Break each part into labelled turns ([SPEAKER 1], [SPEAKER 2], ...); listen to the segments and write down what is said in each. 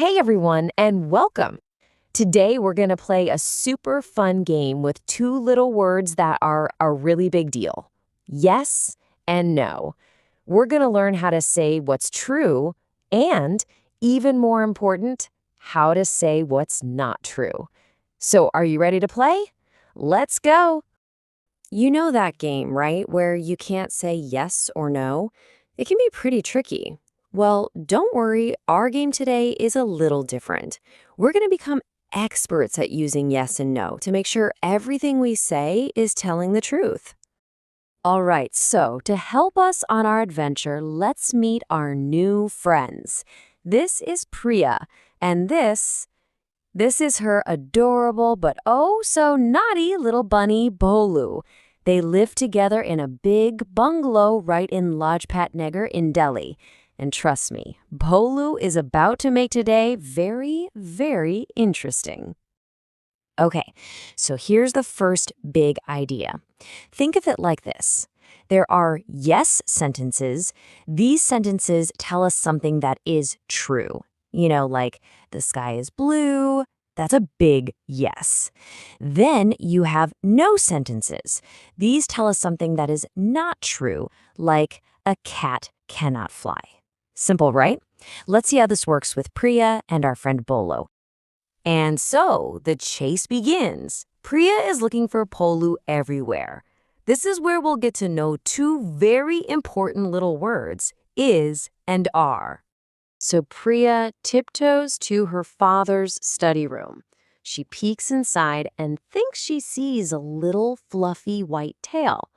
[SPEAKER 1] Hey everyone, and welcome. Today we're going to play a super fun game with two little words that are a really big deal. Yes and no. We're going to learn how to say what's true and, even more important, how to say what's not true. So are you ready to play? Let's go. You know that game, right, where you can't say yes or no? It can be pretty tricky. Well, don't worry, our game today is a little different. We're going to become experts at using yes and no to make sure everything we say is telling the truth. All right, so to help us on our adventure, let's meet our new friends. This is Priya, and this is her adorable but oh so naughty little bunny, Bolu. They live together in a big bungalow right in Lajpat Nagar in Delhi. And trust me, Bolu is about to make today very, very interesting. Okay, so here's the first big idea. Think of it like this. There are yes sentences. These sentences tell us something that is true. You know, like the sky is blue. That's a big yes. Then you have no sentences. These tell us something that is not true, like a cat cannot fly. Simple, right? Let's see how this works with Priya and our friend Bolo. And so the chase begins. Priya is looking for Polu everywhere. This is where we'll get to know two very important little words, is and are. So Priya tiptoes to her father's study room. She peeks inside and thinks she sees a little fluffy white tail.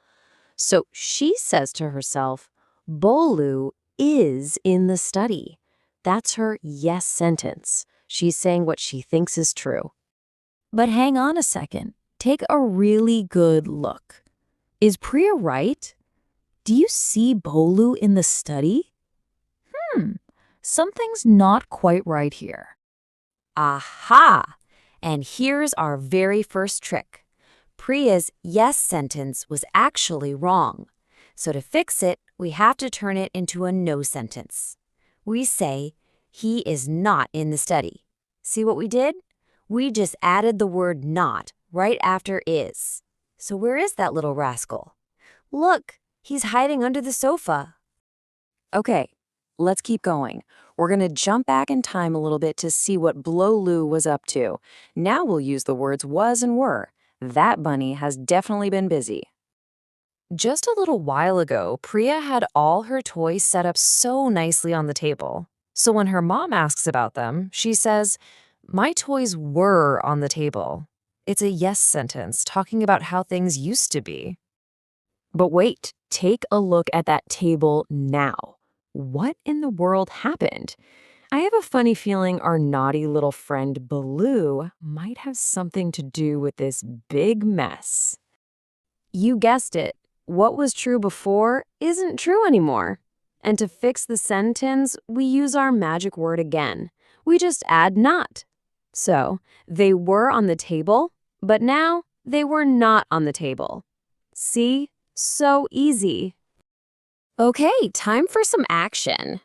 [SPEAKER 1] So she says to herself, Bolu is in the study. That's her yes sentence. She's saying what she thinks is true. But hang on a second. Take a really good look. Is Priya right? Do you see Bolu in the study? Something's not quite right here. Aha! And here's our very first trick. Priya's yes sentence was actually wrong. So to fix it, we have to turn it into a no sentence. We say, he is not in the study. See what we did? We just added the word not right after is. So where is that little rascal? Look, he's hiding under the sofa. Okay, let's keep going. We're going to jump back in time a little bit to see what Blolu was up to. Now we'll use the words was and were. That bunny has definitely been busy. Just a little while ago, Priya had all her toys set up so nicely on the table. So when her mom asks about them, she says, my toys were on the table. It's a yes sentence talking about how things used to be. But wait, take a look at that table now. What in the world happened? I have a funny feeling our naughty little friend Baloo might have something to do with this big mess. You guessed it. What was true before isn't true anymore. And to fix the sentence, we use our magic word again. We just add not. So, they were on the table, but now they were not on the table. See? So easy. Okay, time for some action.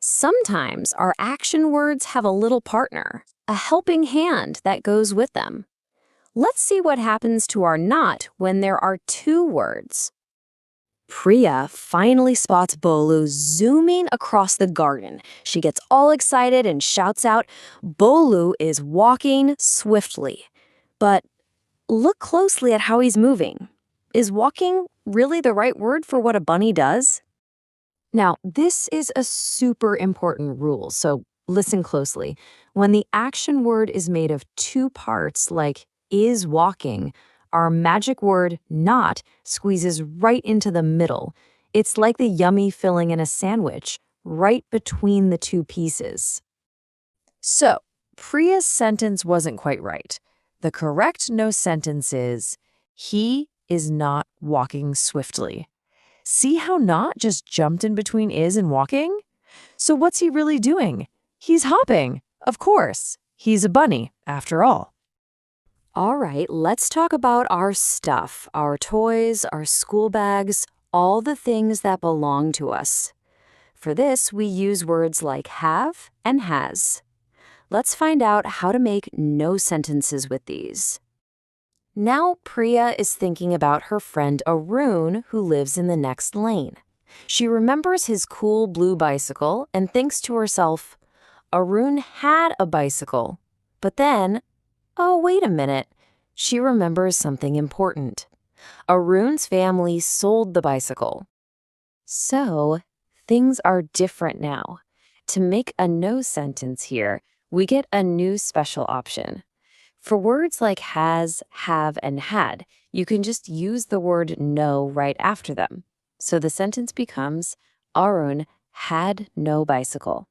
[SPEAKER 1] Sometimes our action words have a little partner, a helping hand that goes with them. Let's see what happens to our not when there are two words. Priya finally spots Bolu zooming across the garden. She gets all excited and shouts out, Bolu is walking swiftly. But look closely at how he's moving. Is walking really the right word for what a bunny does? Now, this is a super important rule, so listen closely. When the action word is made of two parts, like is walking, our magic word not squeezes right into the middle. It's like the yummy filling in a sandwich, right between the two pieces. So, Priya's sentence wasn't quite right. The correct no sentence is, he is not walking swiftly. See how not just jumped in between is and walking? So what's he really doing? He's hopping. Of course. He's a bunny, after all. All right, let's talk about our stuff, our toys, our school bags, all the things that belong to us. For this, we use words like have and has. Let's find out how to make no sentences with these. Now Priya is thinking about her friend Arun who lives in the next lane. She remembers his cool blue bicycle and thinks to herself, Arun had a bicycle. But then, oh, wait a minute. She remembers something important. Arun's family sold the bicycle. So, things are different now. To make a no sentence here, we get a new special option. For words like has, have, and had, you can just use the word no right after them. So the sentence becomes, Arun had no bicycle.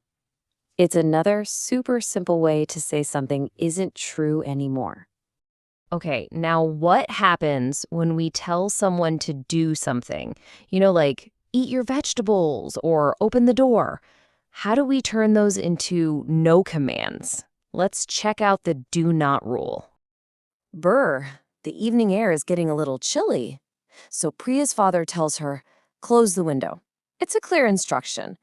[SPEAKER 1] It's another super simple way to say something isn't true anymore. Okay, now what happens when we tell someone to do something? Like eat your vegetables or open the door. How do we turn those into no commands? Let's check out the do not rule. Brr, the evening air is getting a little chilly. So Priya's father tells her, close the window. It's a clear instruction.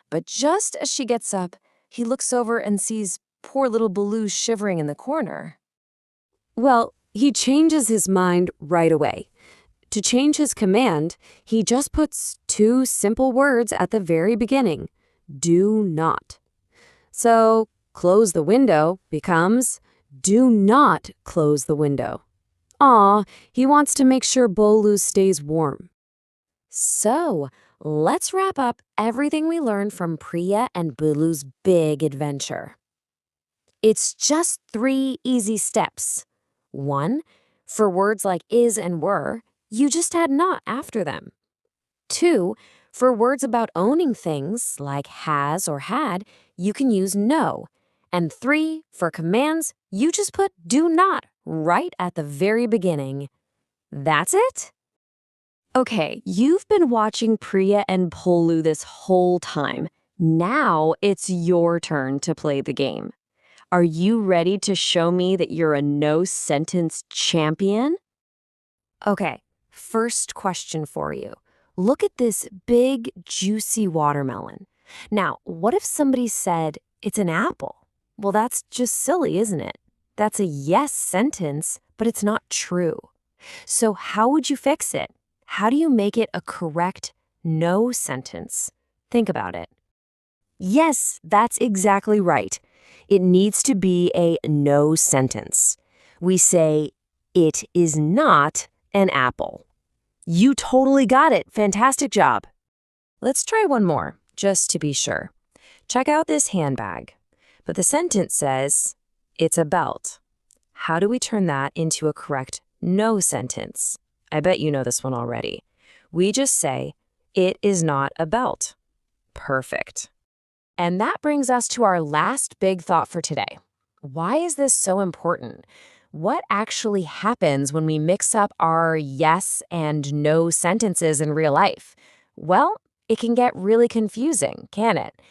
[SPEAKER 1] But just as she gets up, he looks over and sees poor little Baloo shivering in the corner. Well, he changes his mind right away. To change his command, he just puts two simple words at the very beginning. Do not. So, close the window becomes, do not close the window. Aw, he wants to make sure Baloo stays warm. So, let's wrap up everything we learned from Priya and Baloo's big adventure. It's just 3 easy steps. 1. For words like is and were, you just add not after them. 2. For words about owning things like has or had, you can use no. And 3. For commands, you just put do not right at the very beginning. That's it? Okay, you've been watching Priya and Polu this whole time. Now it's your turn to play the game. Are you ready to show me that you're a no-sentence champion? Okay, first question for you. Look at this big, juicy watermelon. Now, what if somebody said it's an apple? Well, that's just silly, isn't it? That's a yes sentence, but it's not true. So how would you fix it? How do you make it a correct no sentence? Think about it. Yes, that's exactly right. It needs to be a no sentence. We say, it is not an apple. You totally got it. Fantastic job. Let's try one more, just to be sure. Check out this handbag. But the sentence says, it's a belt. How do we turn that into a correct no sentence? I bet you know this one already. We just say, it is not a belt. Perfect. And that brings us to our last big thought for today. Why is this so important? What actually happens when we mix up our yes and no sentences in real life? Well, it can get really confusing, can't it?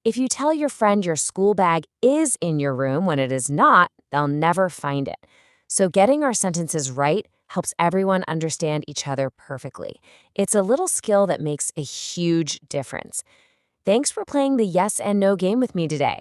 [SPEAKER 1] If you tell your friend your school bag is in your room when it is not, they'll never find it. So getting our sentences right helps everyone understand each other perfectly. It's a little skill that makes a huge difference. Thanks for playing the yes and no game with me today.